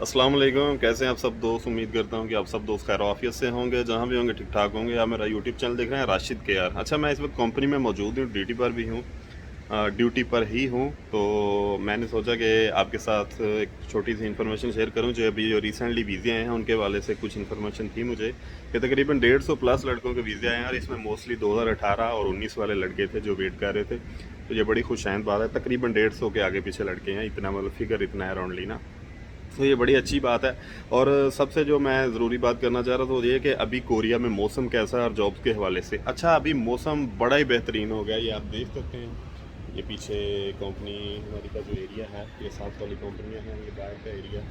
अस्सलाम वालेकुम, कैसे हैं आप सब दोस्त। उम्मीद करता हूं कि आप सब दोस्त खैर आफियत से होंगे, जहां भी होंगे ठीक ठाक होंगे। आप मेरा यूट्यूब चैनल देख रहे हैं राशिद के यार। अच्छा, मैं इस वक्त कंपनी में मौजूद हूं, ड्यूटी पर भी हूं, ड्यूटी पर ही हूं। तो मैंने सोचा कि आपके साथ एक छोटी सी इन्फॉर्मेशन शेयर करूं। जो अभी जो रिसेंटली वीज़े आए हैं उनके वाले से कुछ इन्फॉर्मेशन थी मुझे कि तकरीबन 150 प्लस लड़कों के वीज़े आए हैं और इसमें मोस्टली 2018 और 19 वाले लड़के थे जो वेट कर रहे थे। तो ये बड़ी खुशैन बात है, तकरीबन 150 के आगे पीछे लड़के हैं, इतना मतलब फिगर इतना है अराउंडली ना। तो ये बड़ी अच्छी बात है। और सबसे जो मैं ज़रूरी बात करना चाह रहा था वो ये कि अभी कोरिया में मौसम कैसा है और जॉब्स के हवाले से। अच्छा, अभी मौसम बड़ा ही बेहतरीन हो गया, ये आप देख सकते हैं। ये पीछे कंपनी हमारी का जो एरिया है, ये साथ वाली कंपनियां हैं, ये बाहर का एरिया।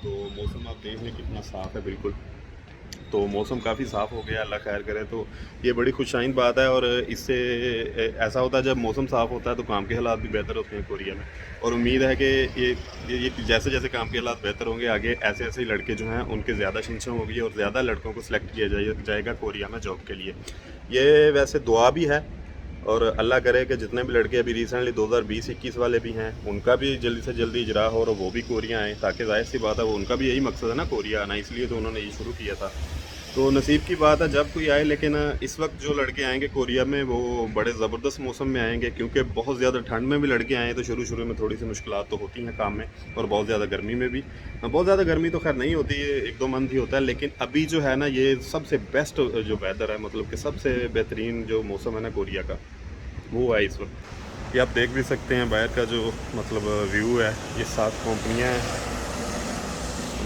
तो मौसम आप देख लें कितना साफ़ है बिल्कुल। तो मौसम काफ़ी साफ़ हो गया, अल्लाह खैर करे। तो ये बड़ी खुशाइन बात है। और इससे ऐसा होता है जब मौसम साफ़ होता है तो काम के हालात भी बेहतर होते हैं कोरिया में। और उम्मीद है कि ये जैसे जैसे काम के हालात बेहतर होंगे आगे ऐसे ऐसे ही लड़के जो हैं उनके ज़्यादा शिनशम होगी और ज़्यादा लड़कों को सिलेक्ट किया जाएगा कोरिया में जॉब के लिए। ये वैसे दुआ भी है और अल्लाह करे कि जितने भी लड़के अभी रिसेंटली 2020-21 वाले भी हैं उनका भी जल्दी से जल्दी इजरा हो और वो भी कोरिया आएँ, ताकि जाहिर सी बात है वो उनका भी यही मकसद है ना कोरिया आना, इसलिए तो उन्होंने ये शुरू किया था। तो नसीब की बात है जब कोई आए। लेकिन इस वक्त जो लड़के आएंगे कोरिया में वो बड़े ज़बरदस्त मौसम में आएंगे, क्योंकि बहुत ज़्यादा ठंड में भी लड़के आए तो शुरू शुरू में थोड़ी सी मुश्किलात तो होती हैं काम में, और बहुत ज़्यादा गर्मी में भी। बहुत ज़्यादा गर्मी तो खैर नहीं होती है, 1-2 मंथ ही होता है। लेकिन अभी जो है ना ये सबसे बेस्ट जो वेदर है, मतलब कि सबसे बेहतरीन जो मौसम है ना कोरिया का, वो है इस वक्त। ये आप देख भी सकते हैं बाहर का जो मतलब व्यू है। ये 7 कंपनियाँ हैं।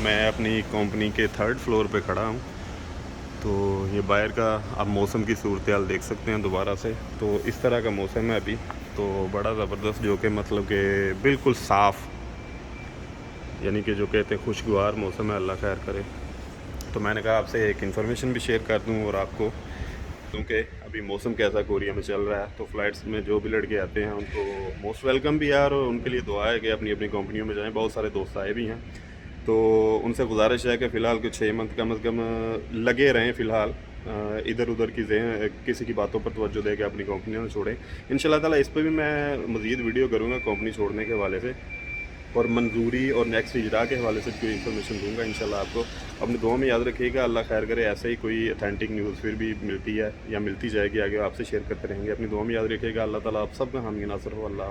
मैं अपनी कंपनी के 3rd फ्लोर पे खड़ा हूँ। तो ये बाहर का आप मौसम की सूरत हाल देख सकते हैं दोबारा से। तो इस तरह का मौसम है अभी, तो बड़ा ज़बरदस्त, जो कि मतलब कि बिल्कुल साफ़, यानी कि जो कहते हैं खुशगवार मौसम है, अल्लाह खैर करे। तो मैंने कहा आपसे एक इन्फॉर्मेशन भी शेयर कर दूँ और आपको, क्योंकि अभी मौसम कैसा कोरिया में चल रहा है। तो फ़्लाइट्स में जो भी लड़के आते हैं उनको मोस्ट वेलकम भी है और उनके लिए दुआ है कि अपनी अपनी कंपनियों में जाएँ। बहुत सारे दोस्त आए भी हैं, तो उनसे गुजारिश है कि फ़िलहाल कुछ 6 मंथ कम से कम लगे रहें फ़िलहाल। इधर उधर की किसी की बातों पर तवज्जो दे के अपनी कंपनियों में छोड़ें। इंशाल्लाह ताला इस पे भी मैं मज़ीद वीडियो करूँगा कंपनी छोड़ने के हवाले से, और मंजूरी और नेक्स्ट इजरा के हवाले से कोई इन्फॉर्मेशन दूंगा इंशाल्लाह आपको। अपनी दुआ में याद रखिएगा, अल्लाह खैर करे। ऐसे ही कोई अथेंटिक न्यूज़ फिर भी मिलती है या मिलती जाएगी आगे, आपसे शेयर करते रहेंगे। अपनी दुआ में याद रखिएगा। अल्लाह ताला आप सब का हामी नासर हो। अल्लाह।